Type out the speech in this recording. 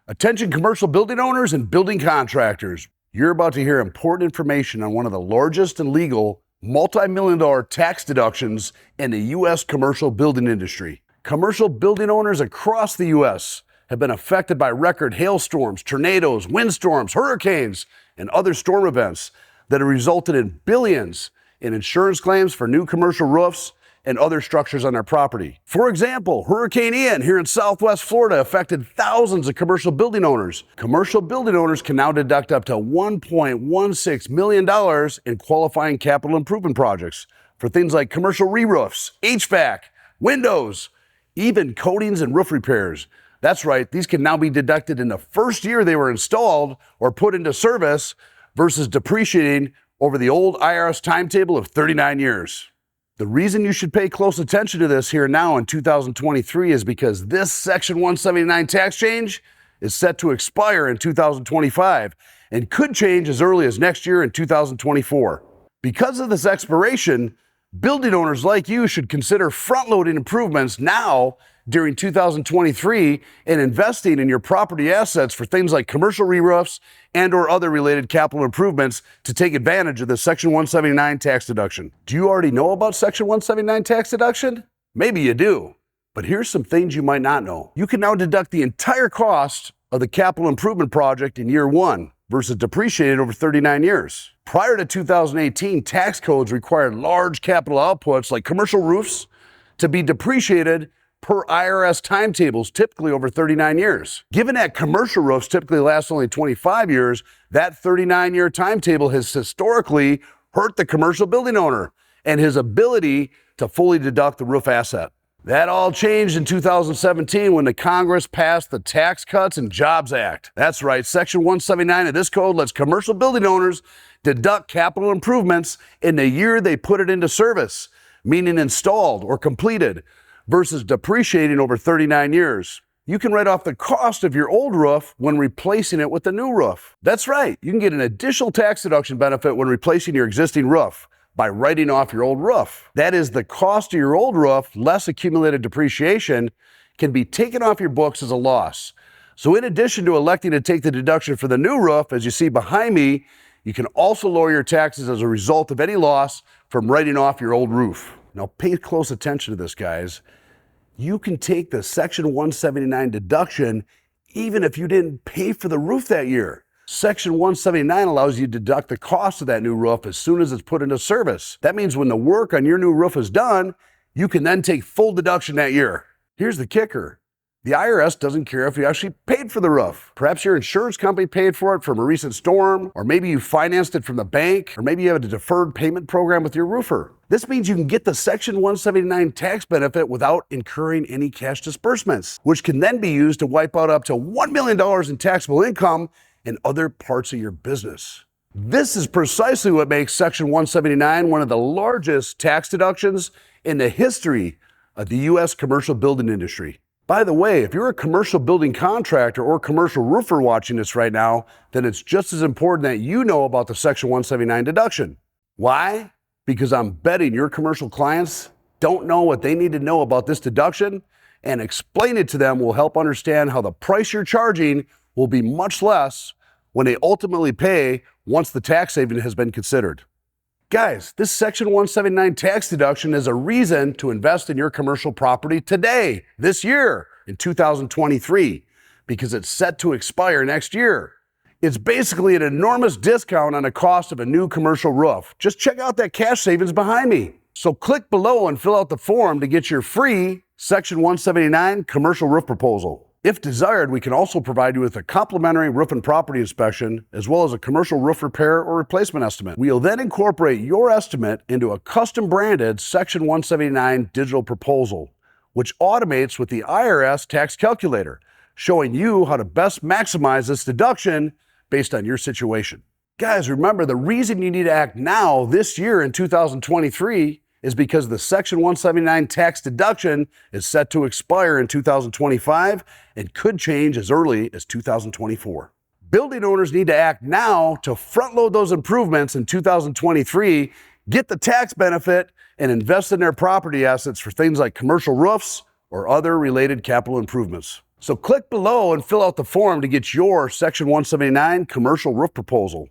Attention commercial building owners and building contractors. You're about to hear important information on one of the largest and legal multi-million-dollar tax deductions in the U.S. commercial building industry. Commercial building owners across the U.S. have been affected by record hailstorms, tornadoes, windstorms, hurricanes, and other storm events that have resulted in billions in insurance claims for new commercial roofs and other structures on their property. For example, Hurricane Ian here in Southwest Florida affected thousands of commercial building owners. Commercial building owners can now deduct up to $1.16 million in qualifying capital improvement projects for things like commercial re-roofs, HVAC, windows, even coatings and roof repairs. That's right, these can now be deducted in the first year they were installed or put into service versus depreciating over the old IRS timetable of 39 years. The reason you should pay close attention to this here now in 2023 is because this Section 179 tax change is set to expire in 2025 and could change as early as next year in 2024. Because of this expiration, building owners like you should consider front-loading improvements now during 2023 and investing in your property assets for things like commercial re-roofs and or other related capital improvements to take advantage of the Section 179 tax deduction. Do you already know about Section 179 tax deduction? Maybe you do, but here's some things you might not know. You can now deduct the entire cost of the capital improvement project in year one versus depreciated over 39 years. Prior to 2018, tax codes required large capital outputs like commercial roofs to be depreciated per IRS timetables, typically over 39 years. Given that commercial roofs typically last only 25 years, that 39-year timetable has historically hurt the commercial building owner and his ability to fully deduct the roof asset. That all changed in 2017 when the Congress passed the Tax Cuts and Jobs Act. That's right, Section 179 of this code lets commercial building owners deduct capital improvements in the year they put it into service, meaning installed or completed, versus depreciating over 39 years. You can write off the cost of your old roof when replacing it with a new roof. That's right, you can get an additional tax deduction benefit when replacing your existing roof by writing off your old roof. That is, the cost of your old roof, less accumulated depreciation, can be taken off your books as a loss. So in addition to electing to take the deduction for the new roof, as you see behind me, you can also lower your taxes as a result of any loss from writing off your old roof. Now pay close attention to this, guys. You can take the Section 179 deduction even if you didn't pay for the roof that year. Section 179 allows you to deduct the cost of that new roof as soon as it's put into service. That means when the work on your new roof is done, you can then take full deduction that year. Here's the kicker. The IRS doesn't care if you actually paid for the roof. Perhaps your insurance company paid for it from a recent storm, or maybe you financed it from the bank, or maybe you have a deferred payment program with your roofer. This means you can get the Section 179 tax benefit without incurring any cash disbursements, which can then be used to wipe out up to $1 million in taxable income in other parts of your business. This is precisely what makes Section 179 one of the largest tax deductions in the history of the U.S. commercial building industry. By the way, if you're a commercial building contractor or commercial roofer watching this right now, then it's just as important that you know about the Section 179 deduction. Why? Because I'm betting your commercial clients don't know what they need to know about this deduction, and explain it to them will help understand how the price you're charging will be much less when they ultimately pay once the tax saving has been considered. Guys, this Section 179 tax deduction is a reason to invest in your commercial property today, this year, in 2023, because it's set to expire next year. It's basically an enormous discount on the cost of a new commercial roof. Just check out that cash savings behind me. So click below and fill out the form to get your free Section 179 commercial roof proposal. If desired, we can also provide you with a complimentary roof and property inspection, as well as a commercial roof repair or replacement estimate. We'll then incorporate your estimate into a custom branded Section 179 digital proposal, which automates with the IRS tax calculator, showing you how to best maximize this deduction based on your situation. Guys, remember, the reason you need to act now this year in 2023 is because the Section 179 tax deduction is set to expire in 2025 and could change as early as 2024. Building owners need to act now to front load those improvements in 2023, get the tax benefit, and invest in their property assets for things like commercial roofs or other related capital improvements. So click below and fill out the form to get your Section 179 commercial roof proposal.